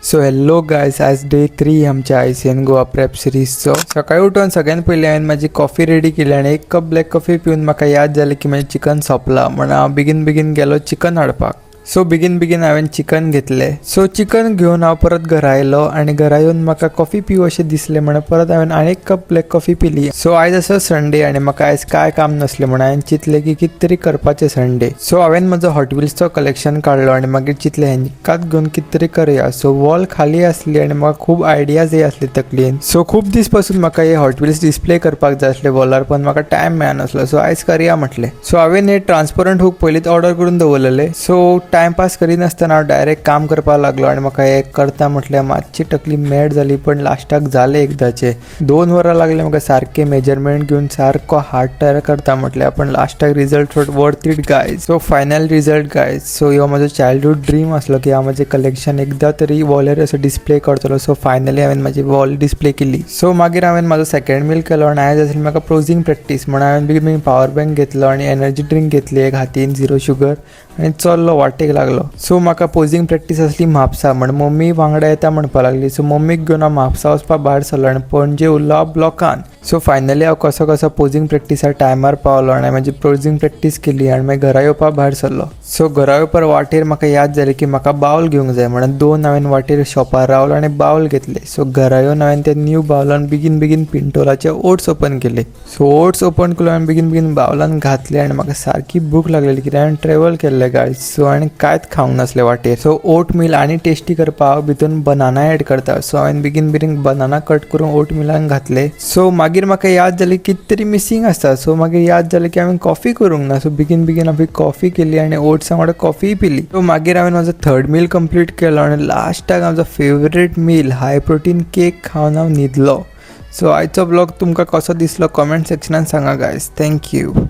So hello guys, आज day 3 आमच्या ICN Goa prep सिरीजचो. सकाळी उठून सगळ्यात पयलीं हांवें माझी कॉफी रेडी केली आनी एक कप ब्लॅक कॉफी पिवन म्हाका याद जालें की म्हजें चिकन सोंपलां. म्हणून हांव बेगीन गेलो चिकन हाडपाक. सो बेगीन हांवें चिकन घेतलें. सो चिकन घेवन हांव परत घरा आयलो आनी घरा येवन म्हाका कॉफी पिव अशें दिसलें म्हणून परत हांवें आनी एक कप ब्लॅक कॉफी पिली. सो आयज असो संडे आनी म्हाका आयज काय काम नसलें म्हणून हांवें चिंतलें की कितें तरी करपाचें संडे. सो हांवें म्हजो हॉट व्हील्सचो कलेक्शन काडलो आनी मागीर चिंतलें हेंकाच घेवन कितें तरी करुया. सो वॉल खाली आसली आनी म्हाका खूब आयडियाज आसली तकलेन. सो खूब दीस पासून म्हाका हे हॉट व्हील्स डिस्प्ले करपाक जाय आसले वॉलार, पण म्हाका टायम मेळनासलो. सो आयज करुया म्हटलें. सो हांवें हे ट्रान्सपरंट हूक पयलींच ऑर्डर करून दवरलेले. सो टायमपास करिनासतना हांव डायरेक्ट काम करपाक लागलो आनी म्हाका हे करता म्हटल्यार मातशी तकली मॅड जाली, पण लास्टाक जालें एकदाचें. 2 वरां लागले म्हाका सारकें मेजरमेंट घेवन सारको हार्ड तयार करता म्हटल्यार, पण लास्टाक result worth it guys. So final result guys. So ह्यो म्हजो चायल्डहूड ड्रीम आसलो की हांव म्हजें कलेक्शन एकदा तरी वॉलार असो डिस्प्ले करतलो. सो फायनली हांवें म्हजी वॉल डिस्प्ले केली. सो मागीर हांवें म्हजो सेकंड मील केलो आनी आयज आसली म्हाका प्रोजिंग प्रॅक्टीस म्हणून हांवें बेगीन पावर बँक घेतलो आनी एनर्जी ड्रिंक घेतली एक हातीन 0 शुगर आनी चल्लो वाटेक लागलो. सो म्हाका पोजिंग प्रॅक्टीस आसली म्हापसा, म्हणून मम्मी वांगडा येता म्हणपा लागली. सो मम्मीक घेवन हांव म्हापसा वचपा भायर सरलो आनी पणजे उरलो हांव ब्लॉकान. सो फायनली हांव कसो पोजिंग प्रॅक्टिसार टायमार पावलो आनी म्हाजी पोजिंग प्रॅक्टीस केली आनी मागीर घरा येवपा भायर सरलो. सो घरा येवपार वाटेर म्हाका याद जालें की म्हाका बावल घेवंक जाय म्हणून 2 हांवें वाटेर शॉपार रावलो आनी बावल घेतले. सो घरा येवन हांवें ते न्यू बावलान बेगीन पिंटोलाचे ओट्स ओपन केले. सो ओट्स ओपन केलो आनी बेगीन बावलान घातले आनी म्हाका सारकी भूक लागलेली कित्याक हांवें ट्रॅव्हल केल्लें गायज. सो आनी कांयच खावंक नासलें वाटेर. सो ओट मील आनी टेस्टी करपा हांव भितून बनाना एड करता. सो हांवें बेगीन बनाना कट करून ओट मिलान घातले. सो मागीर म्हाका याद जाली कितें तरी मिसींग आसता. सो मागीर याद जालें की हांवें कॉफी करूंक ना. सो बेगीन हांवें कॉफी केली आनी ओट्सां वांगडा कॉफी पिली. सो मागीर हांवें म्हजो थर्ड मील कंप्लीट केलो आनी लास्टाक म्हजो favourite meal high protein cake खावन हांव न्हिदलो. सो आयचो ब्लॉग तुमकां कसो दिसलो कमेंट सेक्शनान सांगा गायज. थँक्यू.